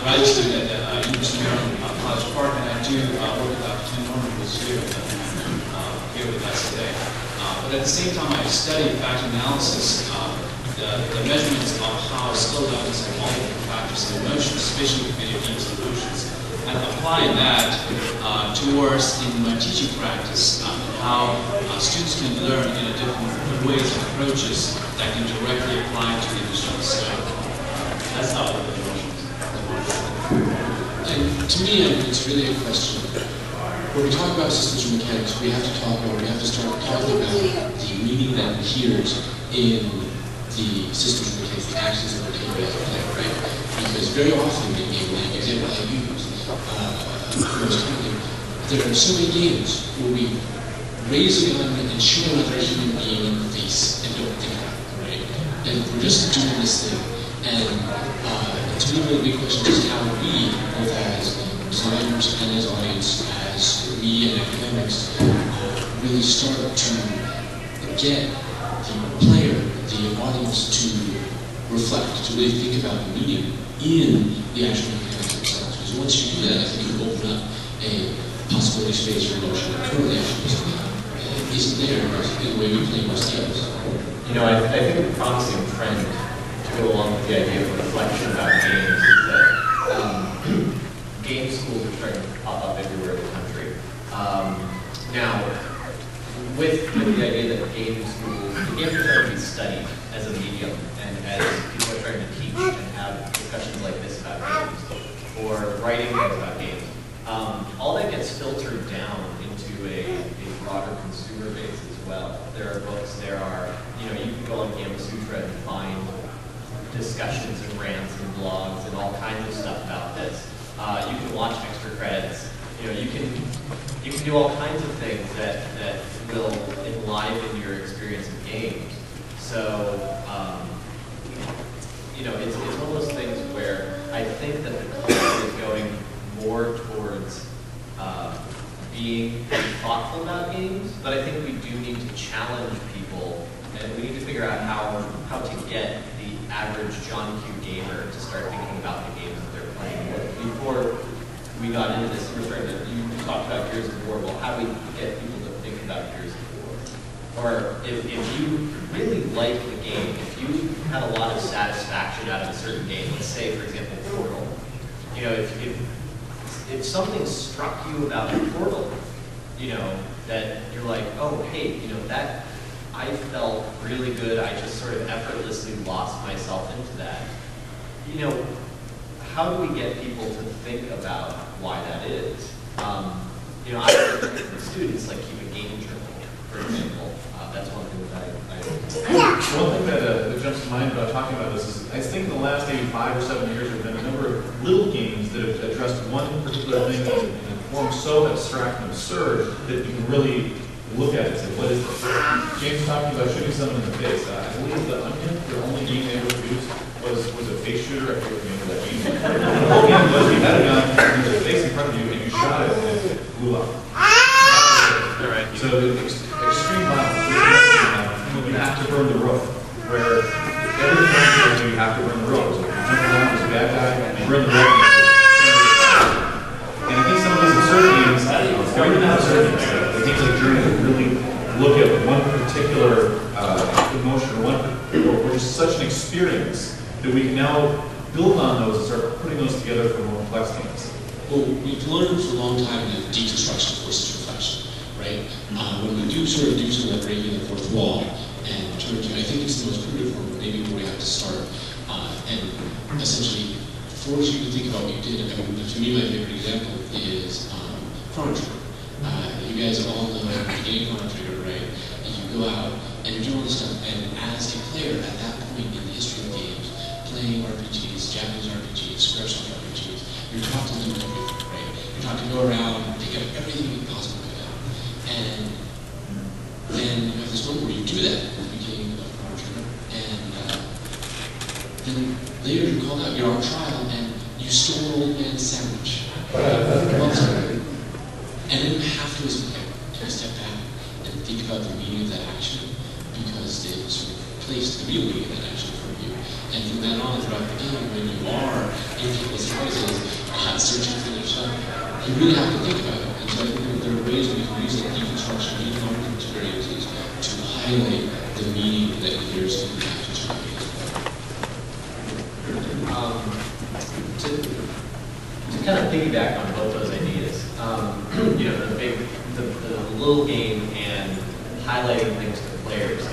graduate student at University of Maryland, College Park, and I do work with Dr. Tim Norman, who's here with us today. But at the same time, I study factor analysis, the measurements of how skill levels and multiple factors and emotions, especially with video games and emotions, and applying that towards in my teaching practice, how students can learn in a different ways and approaches that can directly apply to the industry. So that's how I look at emotions. And to me, it's really a question. When we talk about systems or mechanics, we have to start talking about the meaning that adheres in the systems or mechanics, the actions that we're taking as a player, right? Because very often in the example I use, there are so many games where we raise a gun and shoot another human being in the face and don't think about it, right? And we're just doing this thing. And to me, one of the big questions is how we, both as designers and as audience, as me and academics, really start to get the player, the audience to reflect, to really think about the meaning in the actual mechanics themselves. Because once you do that, I think you open up a possibility space for emotion that currently actually isn't there in the way we play most games. You know, I think the promising trend to go along with the idea of reflection about games is that game schools are starting to pop up everywhere in the country. Now, with the idea that game schools, the games are starting to be studied as a medium, and as people are starting to teach and have discussions like this about games, or writing things about games, all that gets filtered down into a broader consumer base as well. There are books, there are, you know, you can go on Gamma Sutra and find discussions and rants and blogs and all kinds of stuff about this. You can watch extra credits. You know, you can do all kinds of things that will enliven your experience of games. So, you know, it's one of those things where I think that the culture is going more towards being thoughtful about games, but I think we do need to challenge people, and we need to figure out how to get the average John Q gamer to start thinking about the games that they're playing. Before we got into this, you talked about Gears of War. Well, how do we get people to think about Gears of War? Or if you really like the game, if you had a lot of satisfaction out of a certain game, let's say, for example, Portal. You know, if something struck you about Portal, you know, that you're like, oh, hey, you know, that I felt really good. I just sort of effortlessly lost myself into that. You know, how do we get people to think about why that is? You know, I recommend for students, like, keep a game journal, for example. That's one thing that One thing that jumps to mind about talking about this is, I think in the last maybe 5 or 7 years, there have been a number of little games that have addressed one particular thing in a form so abstract and absurd that you can really look at it and say, what is this? James was talking about shooting someone in the face. I believe The Onion, the only game they ever produced, was a face shooter. I forget the name of that game. The whole game was you had a gun, and there was a face in front of you, and you shot it, and it blew up. All right. So extreme violence. You have to burn the roof. Where every time you have to burn the roof. So if you jump around as a bad guy, you burn the roof. And I think some of these absurd games, very not absurd games, the games like Journey that really look at one particular emotion or just such an experience that we can now build on those and start putting those together for more complex games. Well, we've learned for a long time that deconstruction versus reflection, right? When we do sort of do some of that breaking the fourth wall, and I think it's the most primitive form, but maybe where we have to start, and essentially force you to think about what you did. I mean, to me, my favorite example is Chrono Trigger. You guys all know the beginning of Chrono Trigger, right? And you go out and you're doing all this stuff, and as a player at that point in the history of games, playing RPGs, Japanese RPGs, Squaresoft RPGs, you're taught to do everything, right? You're taught to go around and pick up everything you can possibly pick up. And then you have this moment where you do that at the beginning of Chrono Trigger, and then later you're called out, you're on trial, and you stole an old man's sandwich. And then you have to, as a player, take a step back and think about the meaning of that action, because it sort of placed the real meaning of that action for you. And from then on, throughout the game, when you are in people's houses searching for their stuff. You really have to think about it. And so I think there are ways we can use the deconstruction, deconstruction experiences to highlight the meaning that there's in the action. To kind of piggyback on both those ideas, you know, the little game and highlighting things to players.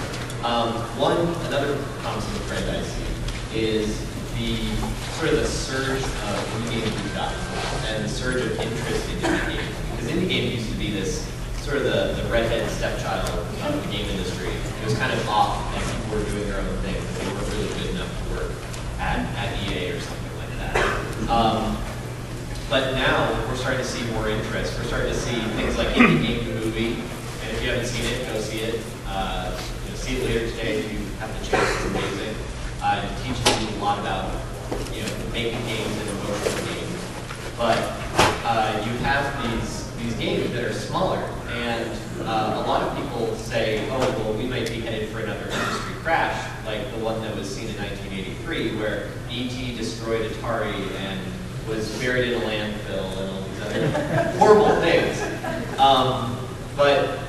Another constant trend I see is the sort of the surge of indie games we've gotten and the surge of interest in indie games. Because indie games used to be this sort of the redhead stepchild of the game industry. It was kind of off and people were doing their own thing, but they weren't really good enough to work at EA or something like that. But now we're starting to see more interest. We're starting to see things like Indie Game the Movie, and if you haven't seen it, go see it. See it later today if you have the chance. It's amazing. It teaches you a lot about making games and emotional games. But you have these games that are smaller, and a lot of people say, oh, well, we might be headed for another industry crash, like the one that was seen in 1983, where E.T. destroyed Atari and was buried in a landfill and all these other horrible things. But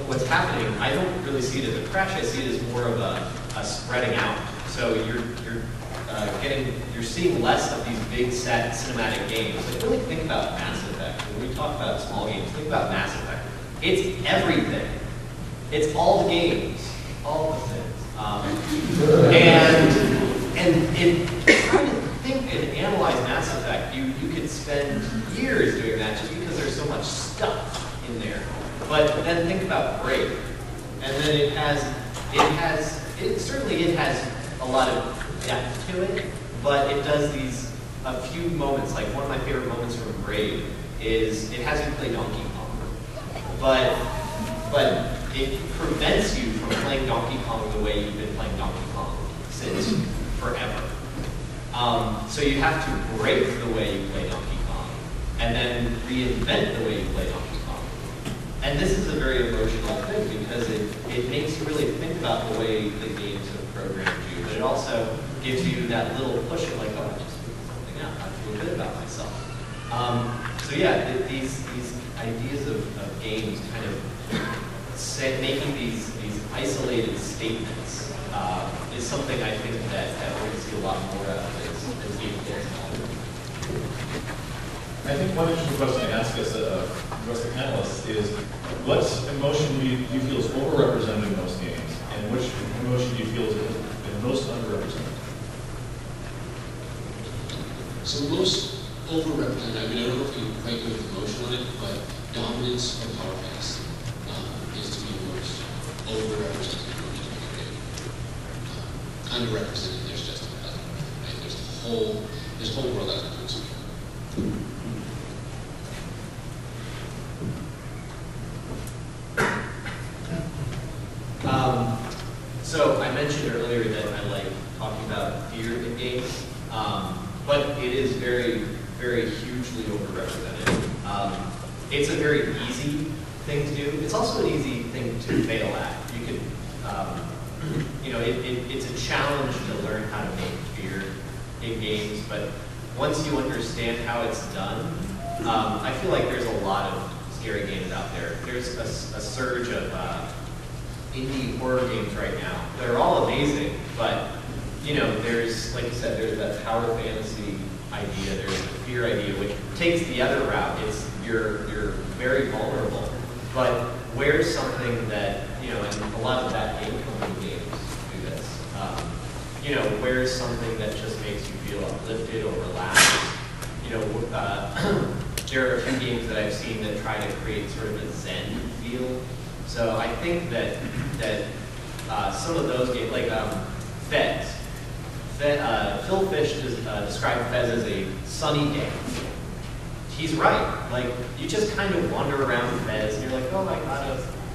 what's happening, I don't really see it as a crash. I see it as more of a spreading out. So you're seeing less of these big set cinematic games. Like really think about Mass Effect. When we talk about small games, think about Mass Effect. It's everything. It's all the games, all the things. Trying to think and analyze Mass Effect, you could spend years doing that just because there's so much stuff in there. But then think about Brave, and then it has a lot of depth to it, but it does a few moments. Like one of my favorite moments from Brave is it has you play Donkey Kong, but it prevents you from playing Donkey Kong the way you've been playing Donkey Kong since forever. So you have to break the way you play Donkey Kong, and then reinvent the way you play Donkey Kong. And this is a very emotional thing because it makes you really think about the way the games have programmed you, but it also gives you that little push of like, oh, I just figured something out. I feel good about myself. So yeah, these ideas of games kind of making these isolated statements is something I think that we're going to see a lot more of as games get smaller. I think one interesting question to ask us, the rest of the panelists, is what emotion do you feel is overrepresented in most games, and which emotion do you feel is most underrepresented? So most overrepresented, I mean, I don't know if you quite go with emotion on it, but dominance or power fantasy is to me the most overrepresented emotion in the game. Underrepresented, there's just another, right? There's a whole world out there. So I mentioned earlier that I like talking about fear in games, but it is very, very hugely overrepresented. It's a very easy thing to do. It's also an easy thing to fail at. You could, it's a challenge to learn how to make fear in games, but once you understand how it's done, I feel like there's a lot of scary games out there. There's a surge of indie horror games right now. They're all amazing, but there's, like you said, there's that power fantasy idea, there's the fear idea, which takes the other route. It's you're very vulnerable. But where's something that, and a lot of that game company games do this. Where's something that just makes you feel uplifted or relaxed? There are a few games that I've seen that try to create sort of a Zen feel. So I think that some of those games, like Fez, Phil Fish described Fez as a sunny day. He's right. Like you just kind of wander around Fez, and you're like, oh,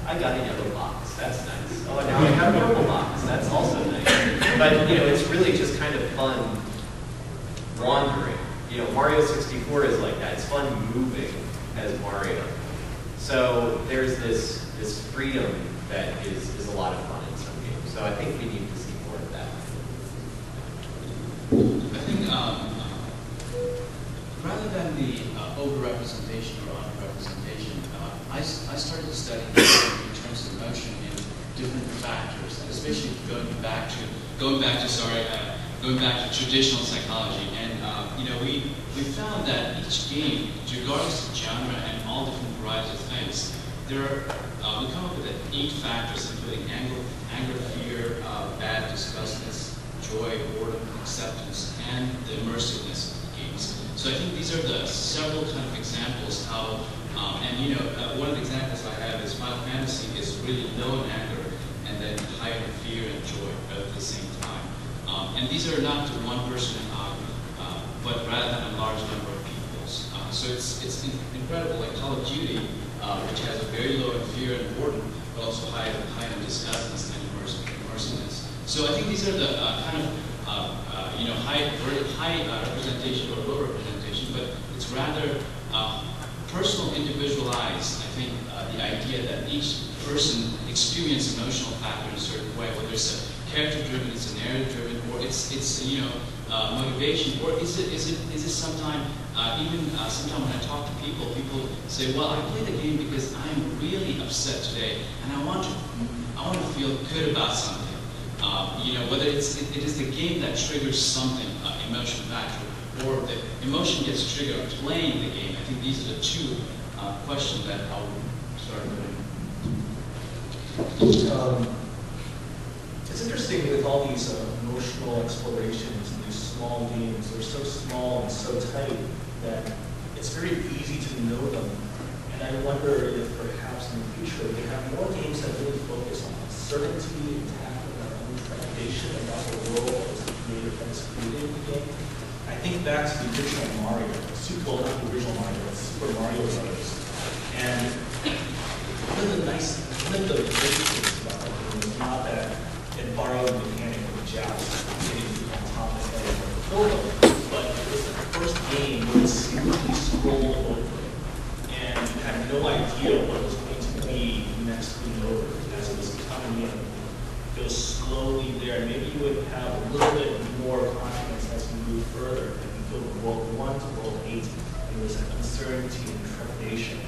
I got a yellow box. That's nice. Oh, now I have a purple box. That's also nice. But it's really just kind of fun wandering. Mario 64 is like that. It's fun moving as Mario. So there's this freedom that is a lot of fun in some games. So I think we need to see more of that. I think going back to traditional psychology. And we found that each game, regardless of genre and all different varieties of things, we come up with 8 factors, including anger, fear, bad, disgustness, joy, boredom, acceptance, and the immersiveness of the games. So I think these are the several kind of examples how, one of the examples I have is Final Fantasy is really low in anger and then high in fear and joy at the same time. And these are not to one person, but rather than a large number of peoples. So it's incredible, like Call of Duty, which has a very low in fear and boredom, but also high in disgustness and immersiveness. So I think these are the high representation or low representation, but it's rather personal, individualized. I think the idea that each person experiences emotional factor in a certain way, whether it's a character-driven, it's a narrative-driven, or it's motivation, or is it sometime sometime when I talk to people say, well, I play the game because I'm really upset today, and I want to feel good about something. Whether it is the game that triggers something, emotion factor, or the emotion gets triggered playing the game. I think these are the 2 questions that I'll start with. It's interesting with all these emotional explorations and these small games. They're so small and so tight that it's very easy to know them. And I wonder if perhaps in the future we have more games that really focus on uncertainty and tackling our own trepidation about the world as the creator has created the game. I think back to the original Mario, not the original Mario, but Super Mario Brothers. And one of the great things about that game was not that it borrowed the mechanic of joust, getting on top of the head of the photo, but it was the first game where it smoothly scrolled over, and you had no idea what was going to be next screen over as it was coming in. It was slowly there, and maybe you would have a little bit more confidence as you move further, and you go from World 1 to World 8, and there was that uncertainty and trepidation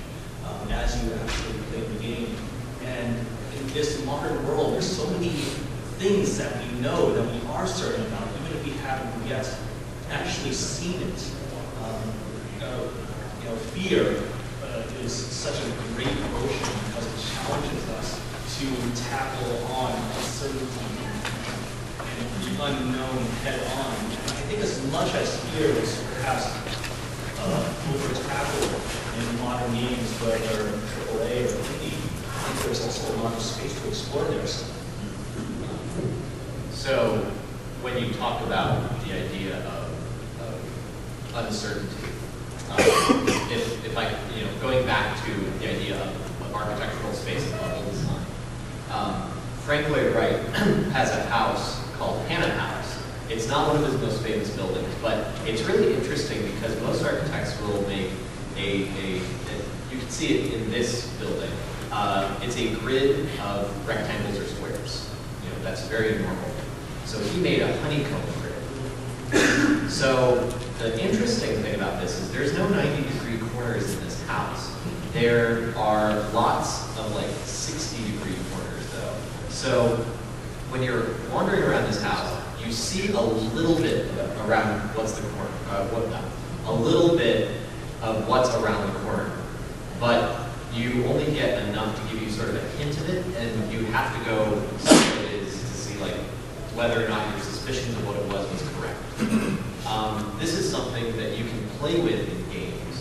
as you actually played the game. And in this modern world, there's so many things that we know that we are certain about, even if we haven't yet actually seen it. Fear is such a great emotion because it challenges us to tackle on uncertainty and the unknown head on. And I think as much as fear is perhaps over-tackled in modern games, whether AAA or indie, I think there's also a lot of space to explore there. So when you talk about the idea of uncertainty, if I, going back to the idea of architectural space and level design, Frank Lloyd Wright has a house called Hannah House. It's not one of his most famous buildings, but it's really interesting because most architects will make you can see it in this building. It's a grid of rectangles or squares. That's very normal. So he made a honeycomb grid. So the interesting thing about this is there's no 90-degree corners in this house. There are lots of 60-degree corners though. So when you're wandering around this house, you see a little bit around a little bit of what's around the corner, but you only get enough to give you sort of a hint of it, and you have to go see what it is to see whether or not your suspicions of what it was correct. This is something that you can play with in games,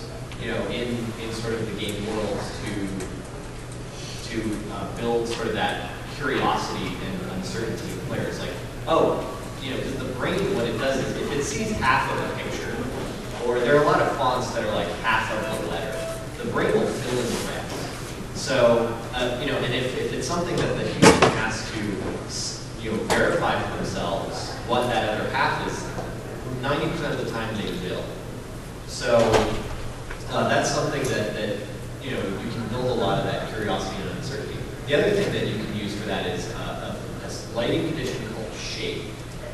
in sort of the game world to build sort of that curiosity and uncertainty in players. Because the brain, what it does is if it sees half of a picture, or there are a lot of fonts that are half of the letter, the brain will fill in the rest. So, and if it's something that the human has to, verify for themselves what that other half is, 90% of the time they will. So, that's something that you can build a lot of that curiosity and uncertainty. The other thing that you can use for that is a lighting condition called shade.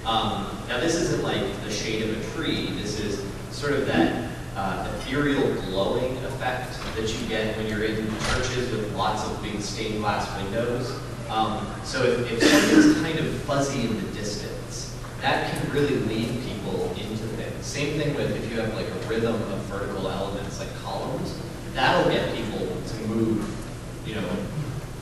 Now, this isn't like the shade of a tree. This is sort of that ethereal glowing effect that you get when you're in churches with lots of big stained glass windows. So if something's kind of fuzzy in the distance, that can really lead people into things. Same thing with if you have like a rhythm of vertical elements like columns, that'll get people to move, you know,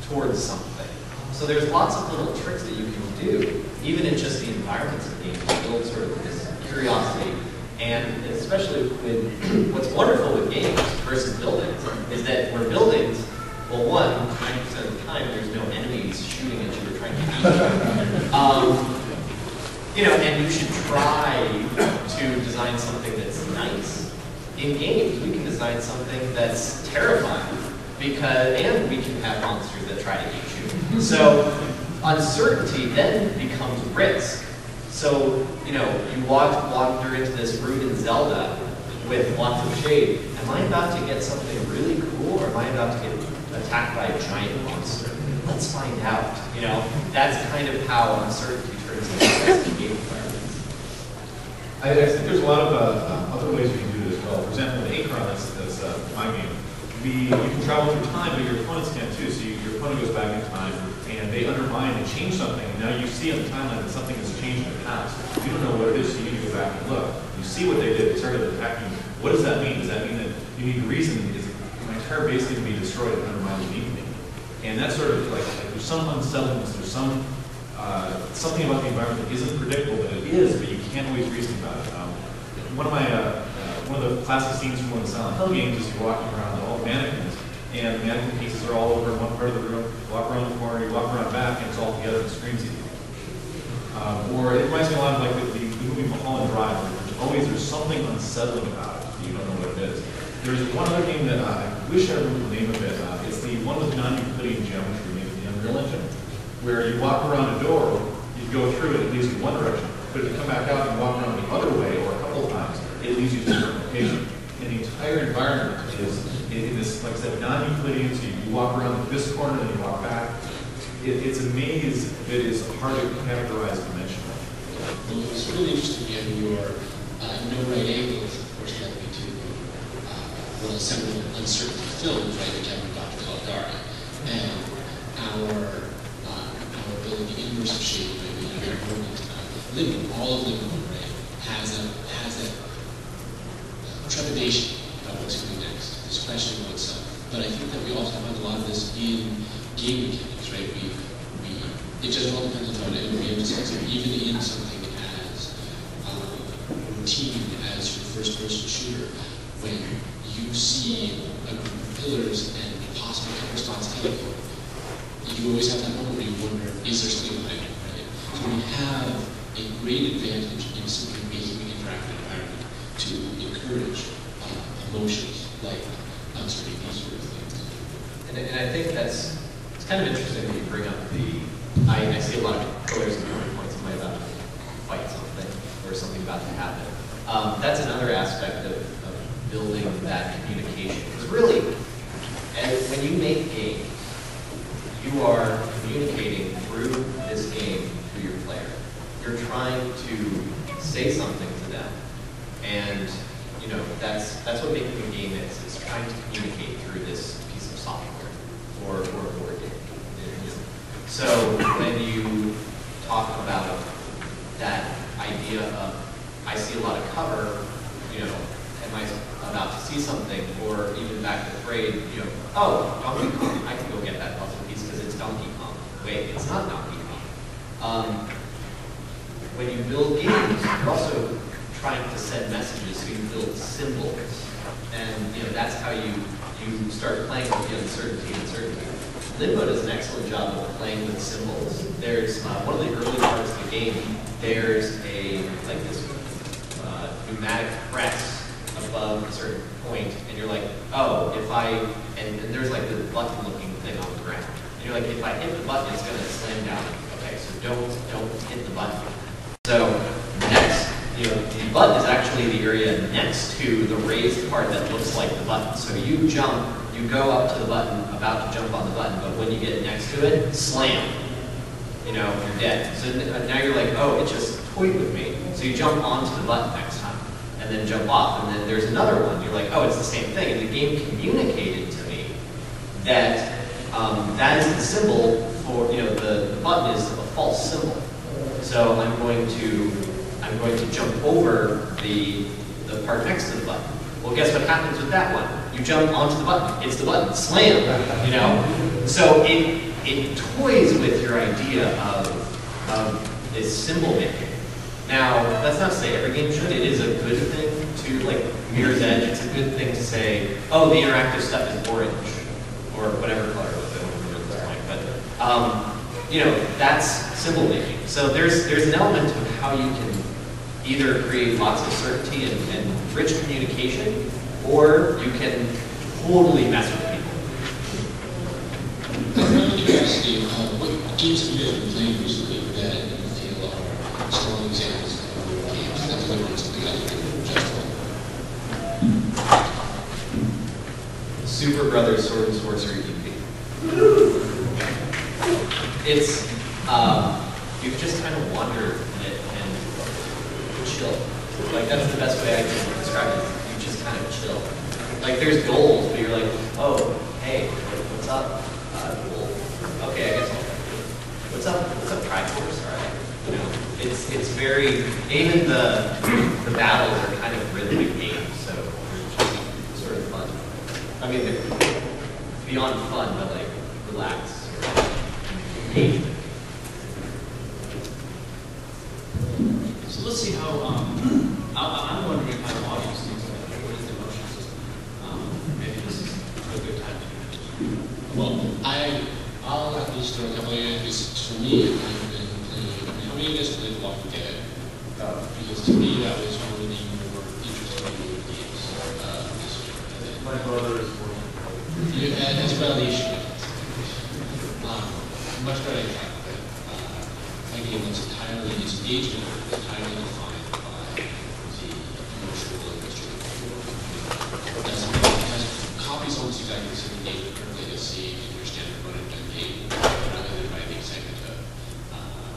towards something. So there's lots of little tricks that you can do, even in just the environments of games, to build sort of this curiosity. And especially with what's wonderful with games versus buildings is that where buildings, well, one, 90% of the time, there's no enemies shooting at you or trying to eat you. You know, and you should try to design something that's nice. In games, we can design something that's terrifying, and we can have monsters that try to eat you. So uncertainty then becomes risk. So, you know, you wander into this route in Zelda with lots of shade. Am I about to get something really cool, or am I about to get attacked by a giant monster? Let's find out. You know, that's kind of how uncertainty turns into game environments. I think there's a lot of other ways we can do it as well. For example, in Acron, that's my game. You can travel through time, but your opponents can too. So your opponent goes back in time, and they undermine and change something. And now you see on the timeline that something has changed in the past. You don't know what it is, so you need to go back and look. You see what they did. They started attacking you. What does that mean? Does that mean that you need a reason? Is my entire base going to be destroyed and undermined immediately? And that's sort of like there's some unsettledness. There's some something about the environment that isn't predictable, but it is. But you can't always reason about it. One of the classic scenes from one of the Silent Hill games is you're walking around all the mannequins, and the mannequin pieces are all over in one part of the room. You walk around the corner, you walk around back, and it's all together and it screams at you. Or it reminds me a lot of like the movie Mulholland Drive, where there's something unsettling about it. You don't know what it is. There's one other game that I wish I remember the name of it. It's the one with non-Euclidean geometry, maybe the Unreal Engine, where you walk around a door, you go through it, it leads you in one direction. But if you come back out and walk around the other way, or a couple of times, it leads you to a different location. And the entire environment is in this, like I said, non-Euclidean, so you walk around this corner and you walk back. It's a maze that is hard to categorize dimensionally. Well, it's really interesting having your no right angles, of course, led me to several uncertainty films, right, that Kevin Dr. Caligari. And our ability, the inverse of shade, right, being very important. Limbo, all of Limbo, right, has that trepidation about what's going to be next, this question of oneself. But I think that we also find a lot of this in game mechanics, right? It just all depends on how it we emphasize it. Even in something as routine as your first-person shooter, when you see a group of pillars and possible response teleport, you always have that moment where you wonder, is there something behind it, right? So we have a great advantage in simply making an interactive environment to encourage emotions like uncertainty, these sort of things. And I think it's kind of interesting that you bring up I see a lot of pillars and turning points. Somebody about to fight something or something about to happen. That's another aspect of building that communication. Because really, when you make games, you are communicating through this game to your player. You're trying to say something to them, and you know that's what making a game is. It's trying to communicate through this piece of software or a board game. So when you talk about that idea of I see a lot of cover, you know, am I about to see something, or even back to Braid, you know, oh, Donkey Kong, I can go get that puzzle piece because it's Donkey Kong. Wait, it's not Donkey Kong. When you build games, you're also trying to send messages, so you build symbols. And you know, that's how you start playing with the uncertainty and certainty. Limbo does an excellent job of playing with symbols. There's one of the early parts of the game, there's this pneumatic press above a certain point, and you're like, oh, and there's like the button looking thing on the ground. And you're like, if I hit the button, it's gonna slam down. Okay, so don't hit the button. So next, you know, the button is actually the area next to the raised part that looks like the button. So you jump, you go up to the button, about to jump on the button, but when you get next to it, slam. You know, you're dead. So now you're like, oh, it just toyed with me. So you jump onto the button next time, and then jump off, and then there's another one. You're like, oh, it's the same thing. And the game communicated to me that that is the symbol for, the button is a false symbol. So I'm going to jump over the part next to the button. Well, guess what happens with that one? You jump onto the button, hits the button, slam, So it toys with your idea of this symbol making. Now, that's not to say every game should. It is a good thing to, like Mirror's Edge, it's a good thing to say, oh, the interactive stuff is orange, or whatever color it was, I don't remember at this point. But, that's symbol making. So there's an element of how you can either create lots of certainty and rich communication, or you can totally mess with people. I'm really interested in what games have you guys been playing recently that you feel are strong examples of games that deliver something other than just Super Brothers Sword and Sorcery EP. It's, you just kind of wander in it and chill. Like, that's the best way I can describe it. You just kind of chill. Like, there's goals, but you're like, oh, hey, what's up? Goal. Okay, I guess I'll play. What's up, Triforce? All right. It's very, even the battles are kind of rhythmic games, so it's just sort of fun. I mean, they're beyond fun, but like, relax, sort of engagement. So let's see how, I'm wondering how the audience thinks about it. What is the emotion system? Maybe this is a good time to Well, I'll at least throw a couple of ideas. For me, I've been playing, how many of you guys played Walking Dead? Because to me, that was one of the more interesting games this year. My brother is That's about the issue. Much better than that. A game that's entirely, its engagement is entirely defined by the emotional history. It has copies almost exactly the same engagement curve that you'll see in your standard run and gun game, rather than by the excitement of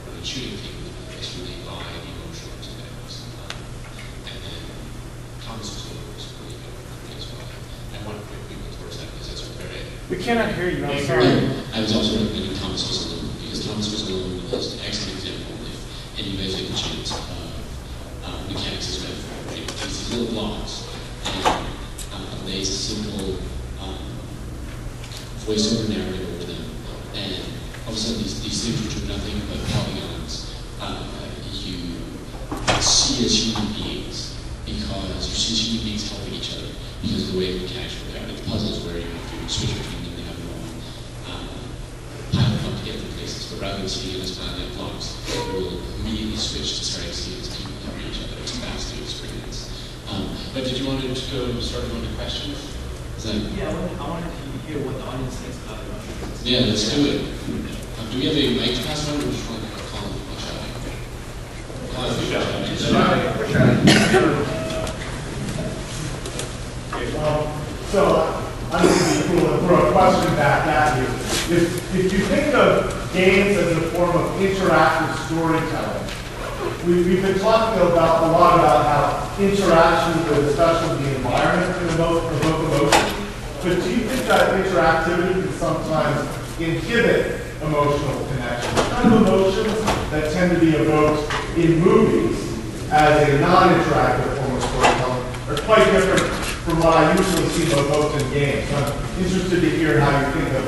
run and shooting game. It's really by the emotional aspects. And then Thomas was really good as well. I want to point people towards that because that's very. We cannot hear you, I'm sorry. I was also recommending Thomas Was Alone because Thomas Was Alone is an excellent example if any of you guys get the chance of mechanics as metaphor, right? It takes these little blocks and lays a simple voiceover narrative over them, and all of a sudden these things which are nothing but polygons you see as human beings because you see as human beings helping each other because of the way the mechanics work out. It's puzzles where you have to switch between them, they have their own piled up to get to places. But rather than seeing it as planet blocks, you will immediately switch to starting to see it as people helping each other. It's a fascinating experience. But did you want to just go start going to questions? Yeah, I wanted to hear what the audience thinks about the emotions. Yeah, let's do it. Do we have a mic to pass around or just want to call it? So I'm going to be cool and throw a question back at you. If you think of games as a form of interactive storytelling, we've been talking a lot about how interaction with especially the environment can evoke emotion. But do you think that interactivity can sometimes inhibit emotional connection? What kind of emotions that tend to be evoked in movies as a non-interactive form of storytelling are quite different from what I usually see evoked in games? So I'm interested to hear how you think of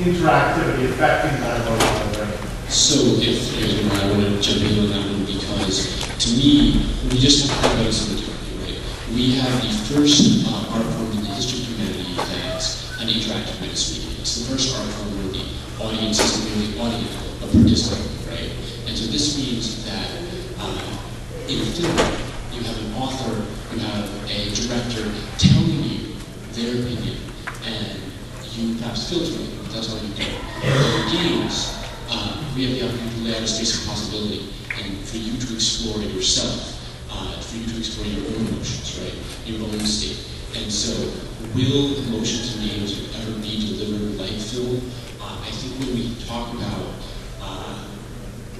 interactivity affecting that emotional range. So if I want to jump in on that one because to me, we just have to talk about it something differently, right? We have the first art form in the history of humanity that's an interactive mass media. It's the first art form where the audience is merely audio, a participant, right? And so this means that in a film, you have an author, you have a director telling you their opinion, and you perhaps filter it, but that's all you do. In games, we have the opportunity to lay out a space of possibility, and for you to explore it yourself, for you to explore your own emotions, right? Your own state. And so, will emotions in games ever be delivered like film? I think when we talk about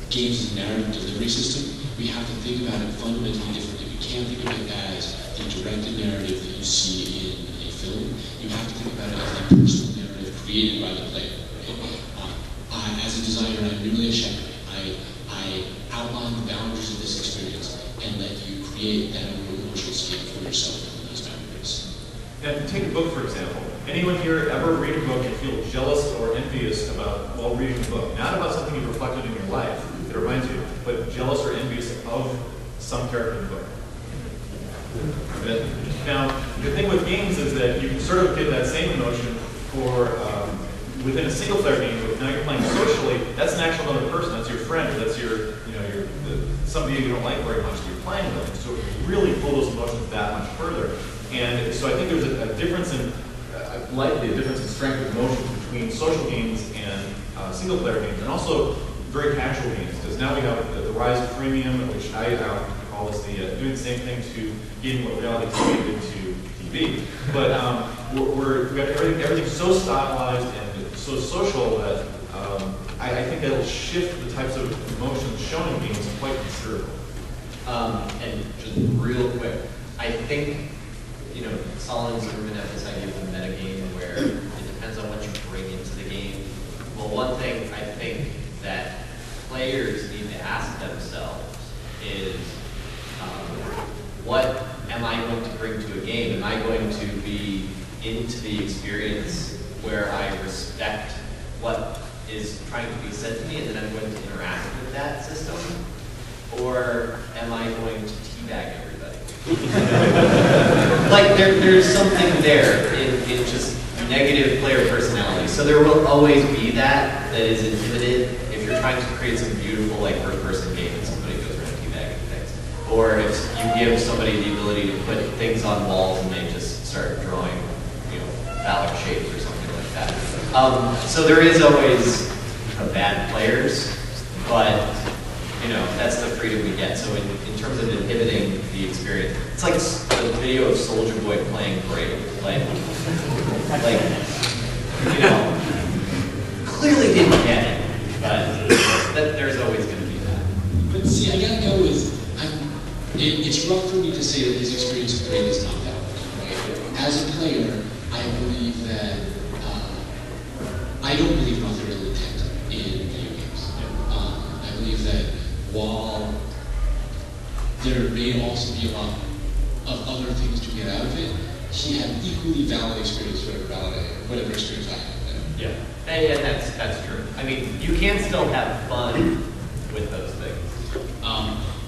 games as a narrative delivery system, we have to think about it fundamentally differently. We can't think of it as the directed narrative that you see in a film. You have to think about it as a personal narrative created by the player. Right? As a designer, I'm merely a shepherd. I outline the boundaries of this experience and let you create that emotional state for yourself within those boundaries. And take a book, for example. Anyone here ever read a book and feel jealous or envious about while reading the book? Not about something you've reflected in your life that reminds you, but jealous or envious of some character in the book. Now, the thing with games is that you can sort of get that same emotion for within a single-player game. But now you're playing socially. That's an actual other person. That's your friend. Or that's your, somebody you don't like very much that you're playing with. So you really pull those emotions that much further. And so I think there's a difference in, likely a difference in strength of emotion between social games and single-player games, and also very casual games. Because now we have the rise of freemium, which I call this the doing the same thing to getting what reality TV did to TV. But we got everything so stylized and so social that I think that'll shift the types of emotions shown in games quite considerably. And just real quick, I think, Solomon Zimmerman had this idea of the metagame where it depends on what you bring into the game. Well, one thing I think that players need to ask themselves is, what am I going to bring to a game? Am I going to be into the experience where I respect what is trying to be said to me and then I'm going to interact with that system? Or am I going to teabag everybody? Like there's something there in just negative player personality. So there will always be that is inhibited if you're trying to create some beautiful first-person game and somebody goes around teabagging things. Or if you give somebody the ability to put things on walls and they just start drawing, phallic shapes or something like that. So there is always bad players, but that's the freedom we get. So in terms of inhibiting the experience, it's like the video of Soldier Boy playing Brave. Clearly didn't get it, but there's always going to be that. But see, I gotta go with, it's rough for me to say that his experience of Brave is not valid, right? As a player, I believe that, I don't believe in authorial intent in video games. I believe that while there may also be a lot of other things to get out of it, he had equally valid experience, whatever experience I had. Yeah, and that's true. I mean, you can still have fun with those things.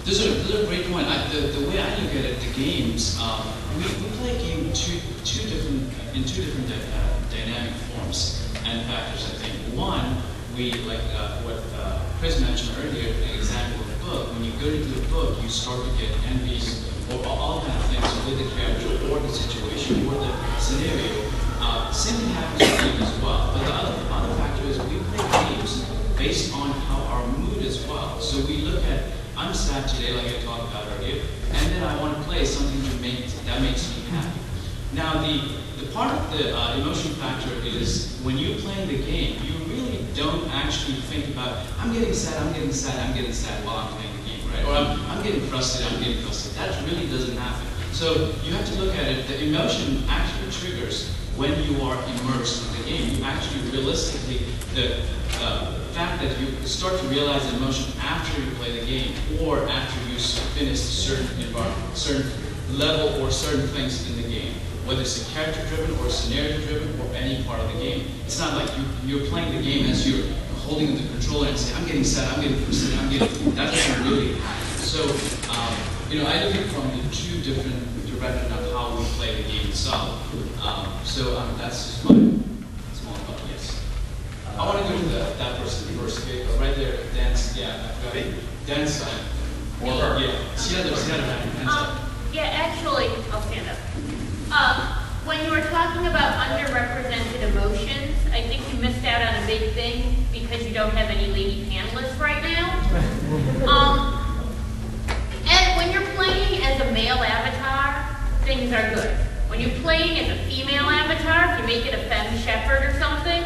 Those are a great point. The way I look at it, the games, we play a game in two different dynamic forms and factors. I think one, we like what Chris mentioned earlier, an example of the book. When you go into the book, you start to get envies or all kind of things with the character or the situation or the scenario. Same thing happens with games as well. But the other factor is we play games based on how our mood as well. So we look at, I'm sad today, like I talked about earlier, and then I want to play something that makes me happy. Now the part of the emotion factor is when you're playing the game, you really don't actually think about, I'm getting sad while I'm playing the game, right? Or I'm getting frustrated, That really doesn't happen. So you have to look at it, the emotion actually triggers when you are immersed in the game. You actually realistically, the fact that you start to realize the emotion after you play the game or after you finish a certain environment, certain level or certain things in the game, whether it's a character-driven or scenario-driven or any part of the game. It's not like you're playing the game as you're holding the controller and saying, I'm getting sad, I'm getting frustrated, that doesn't really happen. So, I look at it from the two different directions of how we play the game itself. That's just my small thought, yes. I want to go to that person first, okay? Right there, Dan's, Dan's side. Well, yeah, see how hands up. Yeah, actually, I'll stand up. When you were talking about underrepresented emotions, I think you missed out on a big thing because you don't have any lady panelists right now. And when you're playing as a male avatar, things are good. When you're playing as a female avatar, if you make it a femme shepherd or something,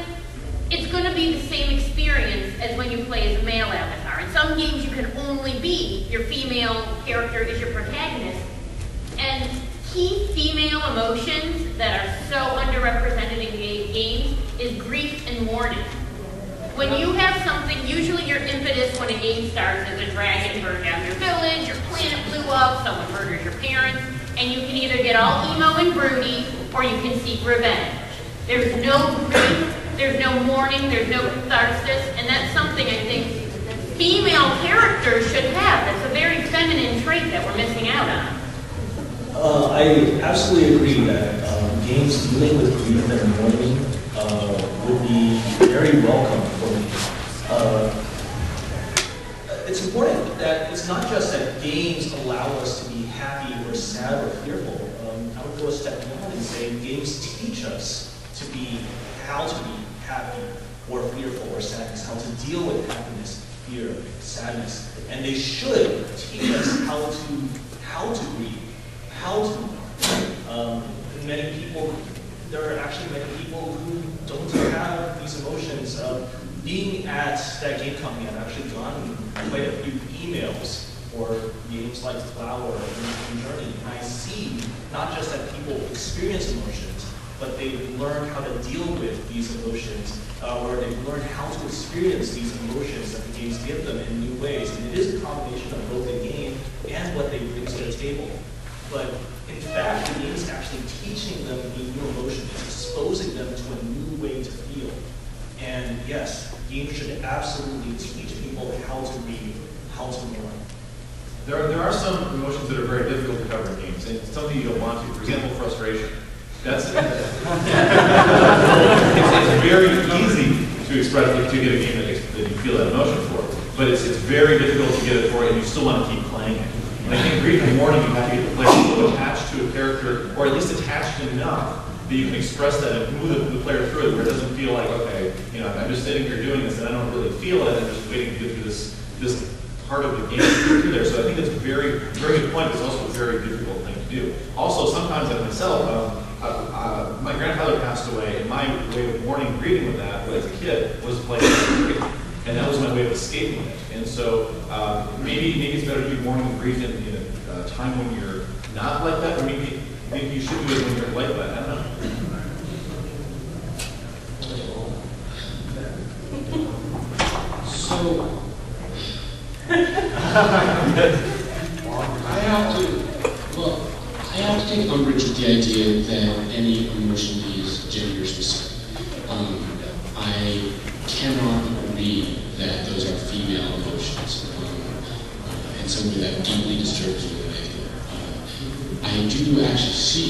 it's going to be the same experience as when you play as a male avatar. In some games, you can only be your female character is your protagonist. And key female emotions that are so underrepresented in games is grief and mourning. When you have something, usually your impetus when a game starts is a dragon burned down your village, your planet blew up, someone murdered your parents, and you can either get all emo and broody, or you can seek revenge. There's no grief, there's no mourning, there's no catharsis, and that's something I think female characters should have. That's a very feminine trait that we're missing out on. I absolutely agree that games dealing with grief and mourning would be very welcome for me. It's important that it's not just that games allow us to be happy or sad or fearful. I would go a step beyond and say games teach us to be how to be happy or fearful or sadness, how to deal with happiness, fear, sadness, and they should teach us how to grieve, how to mourn. Many people, there are actually many people who don't have these emotions. Being at that game company, I've actually gotten quite a few emails for games like Flower and Journey, and I see not just that people experience emotions, but they've learned how to deal with these emotions, or they've learned how to experience these emotions that the games give them in new ways. And it is a combination of both the game and what they bring to the table. But in fact, the game is actually teaching them a new emotion. It's exposing them to a new way to feel. And yes, games should absolutely teach people how to grieve, how to mourn. There are some emotions that are very difficult to cover in games, and something you don't want to. For example, frustration. That's it's very easy to express to get a game that you feel that emotion for, but it's very difficult to get it for, and you still want to keep playing it. And I think grief and mourning, you have to get the player so attached to a character, or at least attached enough that you can express that and move the player through it, where it doesn't feel like, okay, I'm just sitting here doing this and I don't really feel it, and I'm just waiting to get through this part of the game to get there. So I think that's a very, very good point. It's also a very difficult thing to do. Also, sometimes like myself, my grandfather passed away, and my way of mourning and grieving with that as a kid was to play cricket, and that was my way of escaping it. And so maybe it's better to do mourning and grieving in a time when you're not like that, or maybe you should do it when you're like that. I don't know. So I have to take umbrage with the idea that any emotion is gender specific. I cannot agree that those are female emotions, and something that deeply disturbs me. I do actually see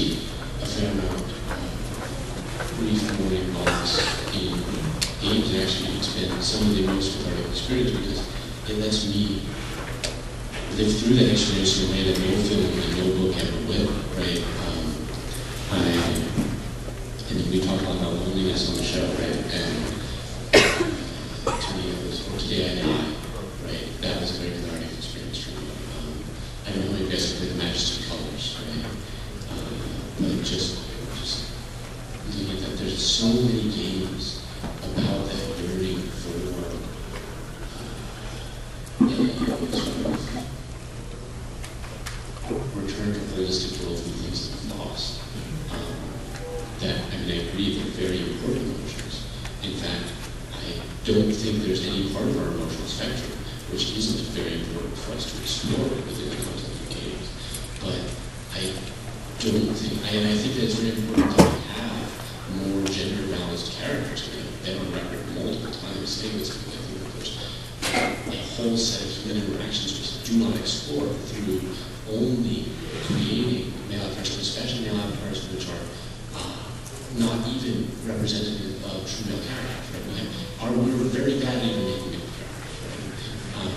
a fair amount of grief and mourning loss in games, and actually it's been some of the most cathartic experience because it lets me live through that experience in a way that no film and no book ever will, right? And we talk a lot about loneliness on the show, right? And to me it was, or Today I Die, right? That was a very cathartic experience for me. I don't know if you guys have played The Majesty Colors, right? But just looking at that, there's so many games about that yearning for return to holistic world and things that we've lost. I agree, they're very important emotions. In fact, I don't think there's any part of our emotional spectrum which isn't very important for us to explore within the context of games. But I don't think, and I think that it's very important that we have more gender-balanced characters. I've been on record multiple times saying this, because I think that there's a whole set of human interactions which do not explore through only creating male avatars, especially male avatars which are not even representative of true male characters. Right? We're very bad at even making male characters. Right?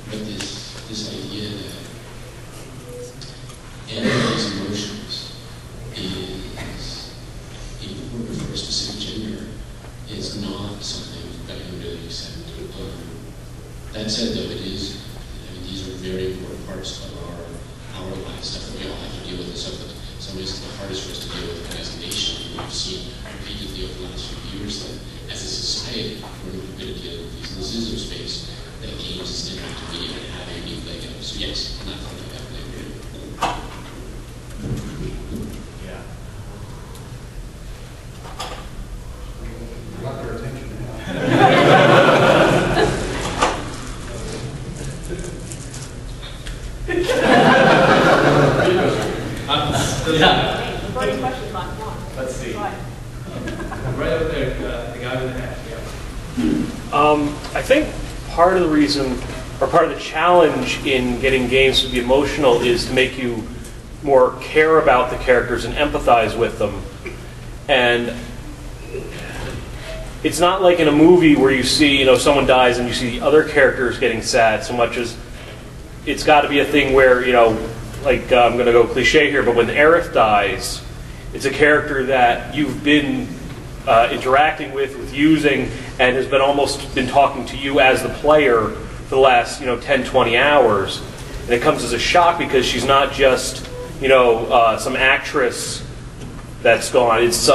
But this idea that anybody's emotions is important for a specific gender is not something that I can really accept. That said, though, these are very important parts of our lives, stuff that we all have to deal with, and stuff that some ways it's the hardest for us to deal with as a nation. We've seen repeatedly over the last few years that as a society, we're going to deal with these. This is a space that games is different to be and have a unique leg up. So yes, I'm not going to have that agree. Yeah. Got their attention now. I think part of the reason, or part of the challenge in getting games to be emotional is to make you more care about the characters and empathize with them. And it's not like in a movie where you see, someone dies and you see the other characters getting sad so much as it's got to be a thing where, like I'm going to go cliche here, but when Aerith dies, it's a character that you've been interacting with using, and has been almost been talking to you as the player for the last 10, 20 hours. And it comes as a shock because she's not just some actress that's gone. It's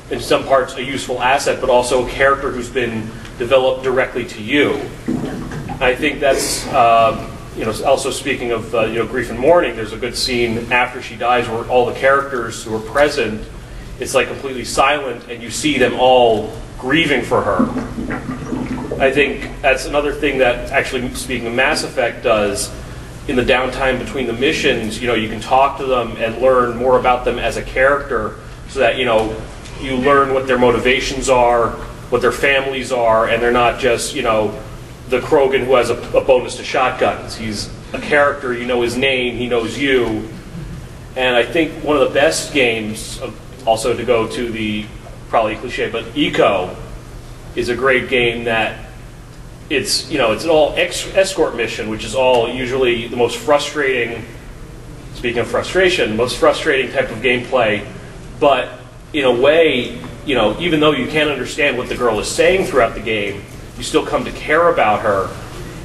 in some parts a useful asset, but also a character who's been developed directly to you. I think that's also speaking of grief and mourning. There's a good scene after she dies where all the characters who are present, it's like completely silent, and you see them all grieving for her. I think that's another thing that actually, speaking of Mass Effect, does in the downtime between the missions. You can talk to them and learn more about them as a character, so that you learn what their motivations are, what their families are, and they're not just the Krogan who has a bonus to shotguns. He's a character. You know his name. He knows you. And I think one of the best games, also to go to the probably cliche, but Eco is a great game that it's an all escort mission, which is all usually the most frustrating. Speaking of frustration, most frustrating type of gameplay, but in a way, even though you can't understand what the girl is saying throughout the game, you still come to care about her.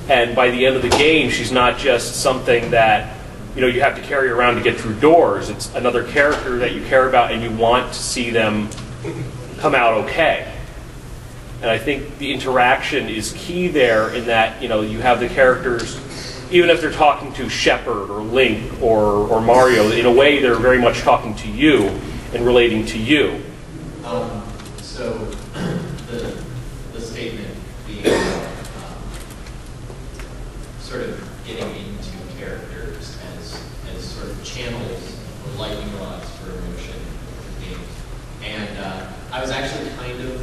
And by the end of the game, she's not just something that you have to carry around to get through doors. It's another character that you care about, and you want to see them come out okay. And I think the interaction is key there, in that you have the characters, even if they're talking to Shepard or Link or Mario, in a way they're very much talking to you and relating to you. So the statement being sort of getting into characters as sort of channels or lightning rods for emotion in games. And I was actually kind of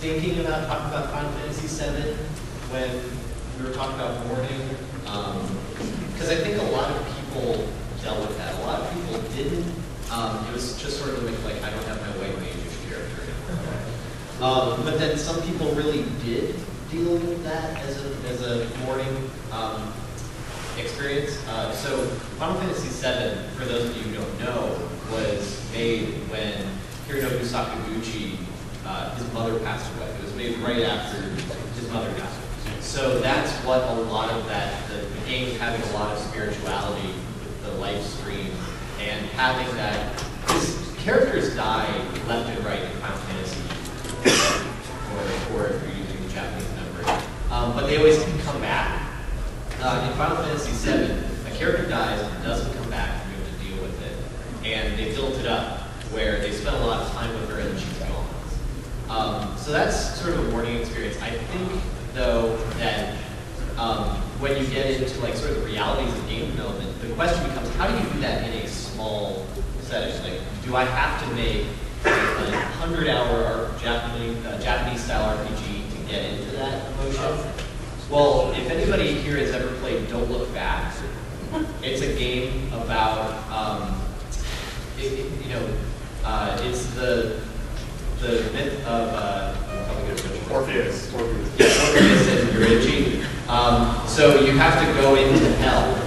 thinking about talking about Final Fantasy VII when we were talking about mourning, because I think a lot of people dealt with that. A lot of people didn't. It was just sort of like I don't have my way mage character anymore. But then some people really did deal with that as a mourning experience. So Final Fantasy VII, for those of you who don't know, was made when Hironobu Sakaguchi, his mother passed away. It was made right after his mother passed away. So that's what a lot of that, the game having a lot of spirituality with the life stream, and having that, because characters die left and right in Final Fantasy, or if you're using the Japanese numbering, but they always can come back. In Final Fantasy VII, a character dies and doesn't come back, and you have to deal with it. And they built it up where they spent a lot of time with her and she's gone. So that's sort of a mourning experience. I think, though, that when you get into like sort of the realities of game development, the question becomes, how do you do that in a small setting? Like, do I have to make a 100-hour Japanese-style RPG to get into that emotion? Well, if anybody here has ever played Don't Look Back, it's a game about, it's the myth of Orpheus. Orpheus and Eurydice. So you have to go into hell,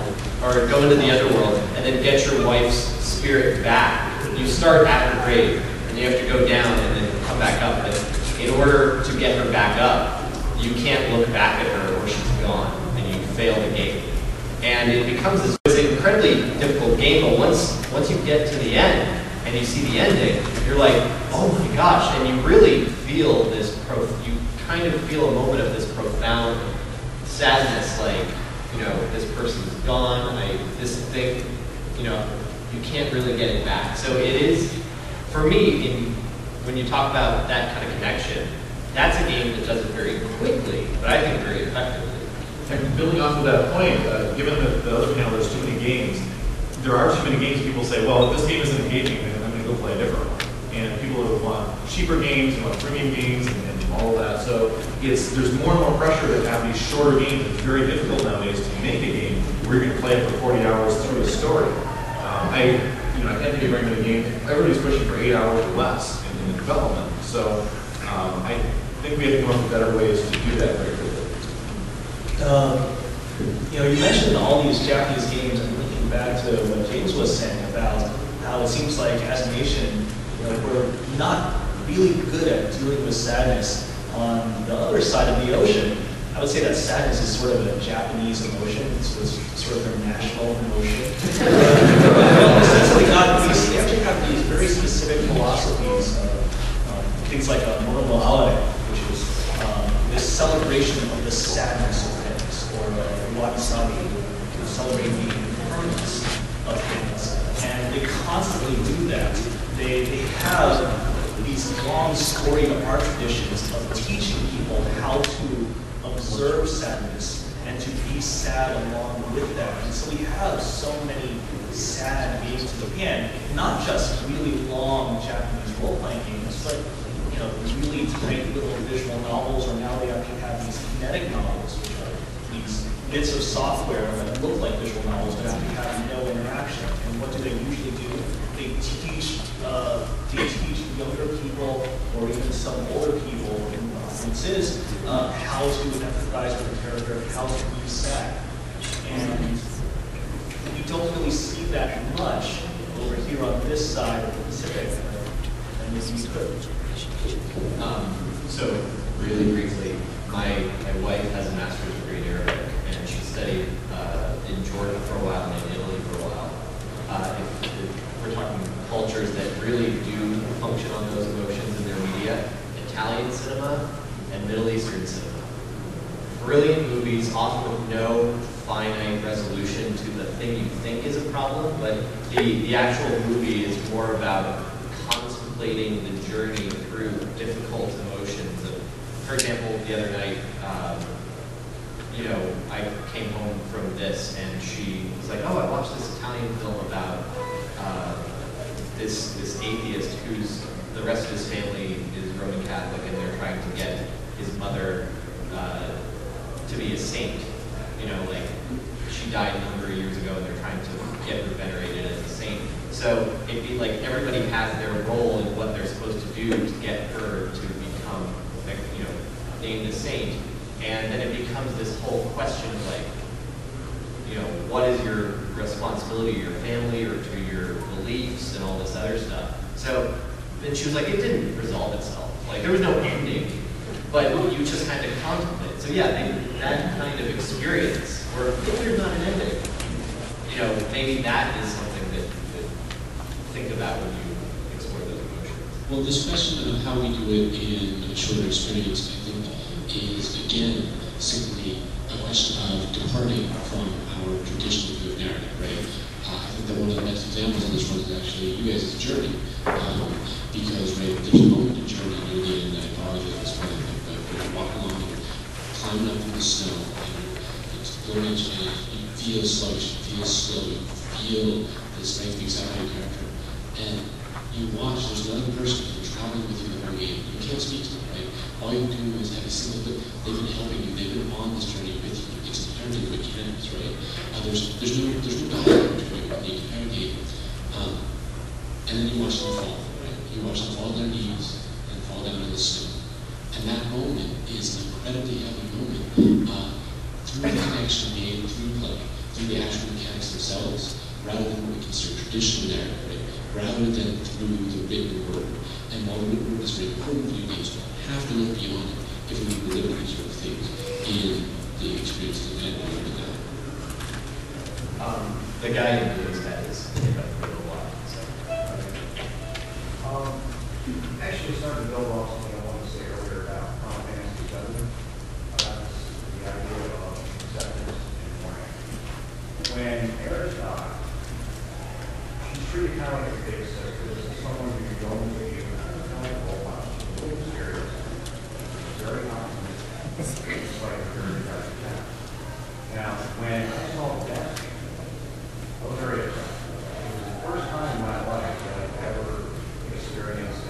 or go into the underworld, and then get your wife's spirit back. You start at her grave, and you have to go down and then come back up. But in order to get her back up, you can't look back at her or she's gone, and you fail the game. And it becomes this incredibly difficult game, but once you get to the end, and you see the ending, you're like, oh my gosh, and you really feel this, you kind of feel a moment of this profound sadness, like, this person's gone, this thing, you can't really get it back. So it is, for me, when you talk about that kind of connection, that's a game that does it very quickly, but I think very effectively. And building off of that point, given that the other panel, there's too many games, there are too many games people say, well, if this game isn't engaging, then I'm going to go play a different one. and people who want cheaper games and want premium games and all of that. So there's more and more pressure to have these shorter games. It's very difficult nowadays to make a game where you're going to play it for 40 hours through a story. I can't think of very many games. Everybody's pushing for 8 hours or less in the development. So I think we have to come up with better ways to do that very quickly. You mentioned all these Japanese games, and looking back to what James was saying about how it seems like as a nation, we're not really good at dealing with sadness. On the other side of the ocean, I would say that sadness is sort of a Japanese emotion. It's sort of their national emotion. They actually have these very specific philosophies of things like Mono Holiday, which is this celebration of the sadness of things, or wabi-sabi, celebrating the impermanence of things. And they constantly do that. They have these long storied art traditions of teaching people how to observe sadness and to be sad along with that. And so we have so many sad games in Japan, not just really long Japanese role-playing games, but these really tight little visual novels, or now they actually have these kinetic novels, which are these bits of software that look like visual novels but actually have no interaction. And what do they usually do? They teach younger people, or even some older people in instances, how to empathize with the character, how to be sad. And we don't really see that much over here on this side of the Pacific. And this is good. So really briefly, my wife has a master's degree in Arabic, and she studied in Jordan for a while and in Italy for a while. If we're talking cultures that really do function on those emotions in their media, Italian cinema and Middle Eastern cinema. Brilliant movies, often with no finite resolution to the thing you think is a problem, but the actual movie is more about contemplating the journey through difficult emotions. For example, the other night, I came home from this, and she was like, "Oh, I watched this Italian film about this atheist the rest of his family is Roman Catholic, and they're trying to get his mother to be a saint. She died a number of years ago, and they're trying to get her venerated as a saint. So it'd be like everybody has their role in what they're supposed to do to get her to become, named a saint. And then it becomes this whole question of what is your responsibility to your family or to your beliefs and all this other stuff. So then she was like, it didn't resolve itself. There was no ending, but you just kind of contemplate. So yeah, that kind of experience, where if there's not an ending, maybe that is something that you could think about when you explore those emotions. Well, this question of how we do it in a shorter experience, I think, is again simply a question of departing from our traditional view of narrative, right? I think that one of the best examples on this one is actually you guys' journey, because there's a moment in journey near the end that I apologize this way, but when you walk along and climbing up in the snow, and it's blowing and you feel sluggish, you feel slow, you feel this nice big side character, and you watch, there's another person who's traveling with you the whole game. You can't speak to them, right? All you do is have a single bit. They've been helping you. They've been on this journey with you. It's parenting mechanics, right? There's no dialogue between the interrogate. And then you watch them fall, right? You watch them fall on their knees and fall down in the snow. And that moment is an incredibly heavy moment. Through the connection made, through the actual mechanics themselves, rather than what we consider traditional narrative, right? Rather than through the written word. And while the written word is very important for you games, we have to look beyond it if we deliver these sort of things in the experience of the event we're doing that. The guy in blue that is for a while. So. Actually, starting to build off something I wanted to say earlier about Final Fantasy VII, about the idea of acceptance and mourning. When Eris died, she's treated kind of like a big sister. This is someone who you don't believe, kind of like a role model. She's a little serious. She's very optimistic. It's like a very dark path. Now, when I saw death, I was very upset. It was the first time in my life that I've ever experienced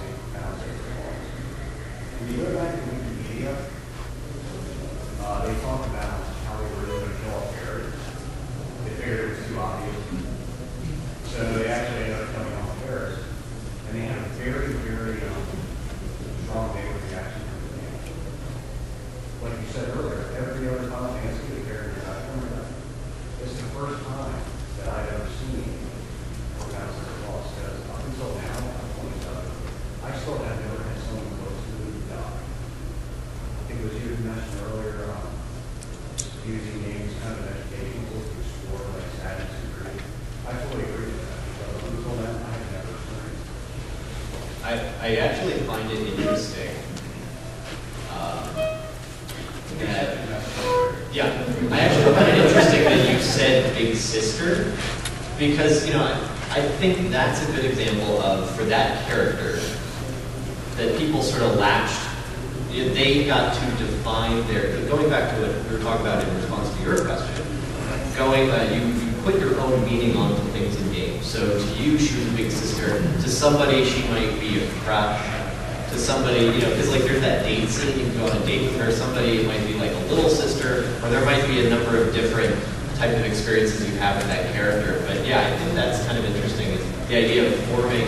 I actually find it interesting. Yeah, I actually find it interesting that you said big sister, because I think that's a good example of, for that character, that people sort of latched. They got to define going back to what we were talking about in response to your question. You put your own meaning onto things in games. So to you, she was a big sister. To somebody, she might be a crush. To somebody, because like there's that date scene, you can go on a date with her. Somebody, it might be like a little sister, or there might be a number of different type of experiences you have with that character. But yeah, I think that's kind of interesting. Is the idea of forming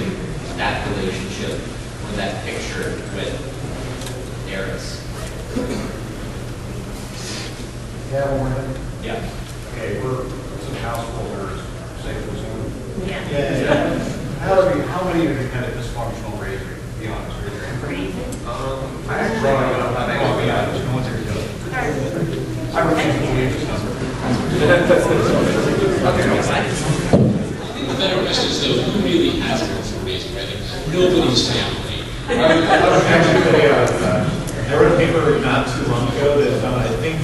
that relationship or that picture with Eris. Yeah, one more thing. Yeah. Okay, we're some householders, safe to assume. Yeah. Yeah. How many of you have had a dysfunctional raising? Be honest, raise your hand. I actually growing up, I think I'll be honest, no one's ever done it. I refuse to believe this number. I think the better question is though, who really has emotional raising, right? Like, nobody's family. I would actually say, I read a paper not too long ago that found, I think,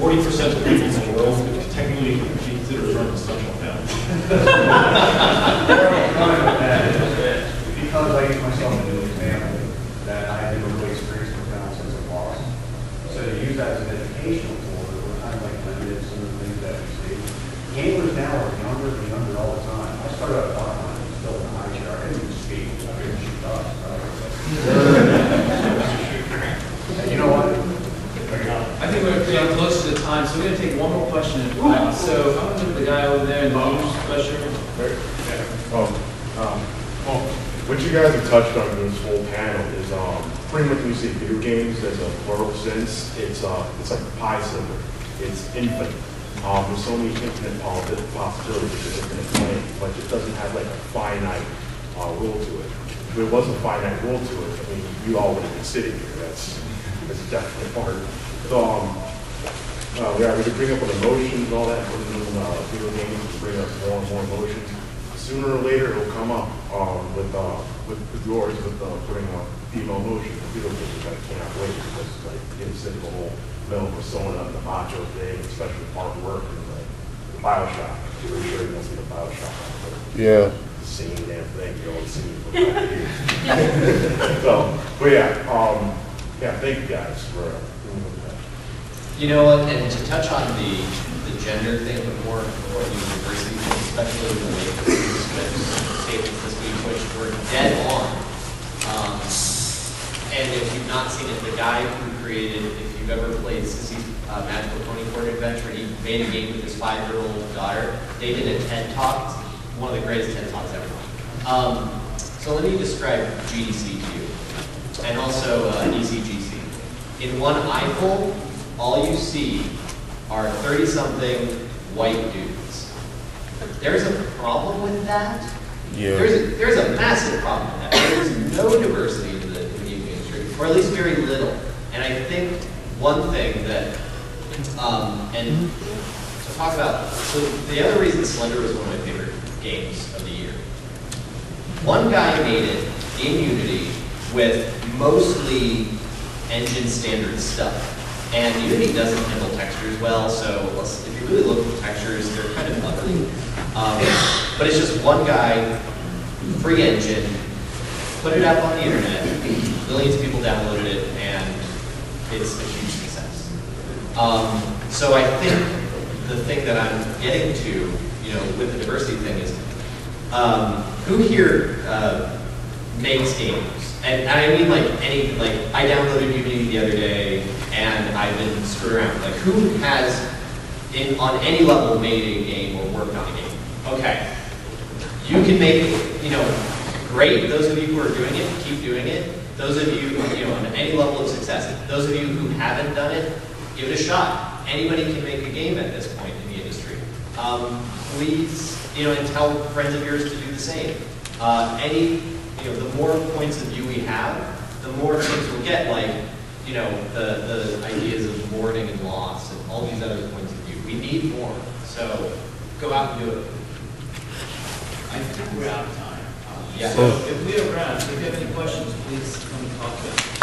40% of people in the world could technically be considered from dysfunctional families. Because I use myself as an example, that I never really experienced a profound sense of loss. So to use that as an educational tool, we're kind of like limited to some of the things that we see. Gamers now are younger and younger all the time. I started out online, still in the high chair. I didn't even speak. I couldn't shoot up. You know what? I think we're getting close to the time, so we're going to take one more question. So I'm going to look at the guy over there in the blue sweatshirt. Well, what you guys have touched on in this whole panel is pretty much when you say video games, there's a plural sense. It's like a pi symbol. It's infinite. There's so many infinite possibilities of infinite playing, but it doesn't have like a finite rule to it. If there was a finite rule to it, I mean, you all would have been sitting here. That's definitely part. So, yeah, we could bring up with emotions and all that, put in video games to bring up more and more emotions. Sooner or later, it'll come up with yours, with putting female emotions in video games, which I can't wait, because like getting sick of the whole male persona and the macho thing, especially hard work and like Bioshock. I'm pretty sure you don't see the Bioshock. Yeah. The same damn thing, you don't see it. So, but yeah, yeah, thank you guys for doing that. You know what, and to touch on the gender thing, but more importantly, diversity, especially the way statements this week, which were dead on. And if you've not seen it, the guy who created, if you've ever played Sissy's Magical Pony Board Adventure, he made a game with his 5-year-old daughter. They did a TED Talk, it's one of the greatest TED Talks ever. So let me describe GDC to you, and also ECGC. In one eyeful, all you see are 30-something white dudes. There's a problem with that. Yeah. There's a massive problem with that. There's no diversity in the gaming industry, or at least very little. And I think one thing that, and to talk about, so the other reason Slender was one of my favorite games of the year. One guy made it in Unity with mostly engine standard stuff. And Unity doesn't handle textures well, so if you really look at the textures, they're kind of ugly. But it's just one guy, free engine, put it up on the internet, millions of people downloaded it, and it's a huge success. So I think the thing that I'm getting to, with the diversity thing is, who here makes games? And I mean like anything, like I downloaded Unity the other day, and I've been screwing around. Like, who has, on any level, made a game or worked on a game? Okay. You can make it, great. Those of you who are doing it, keep doing it. Those of you, on any level of success. Those of you who haven't done it, give it a shot. Anybody can make a game at this point in the industry. Please, and tell friends of yours to do the same. The more points of view we have, the more things we'll get, like, the ideas of mourning and loss and all these other points of view. We need more. So go out and do it. I think we're out of time. Yeah. So if we are around, if you have any questions, please come talk to us.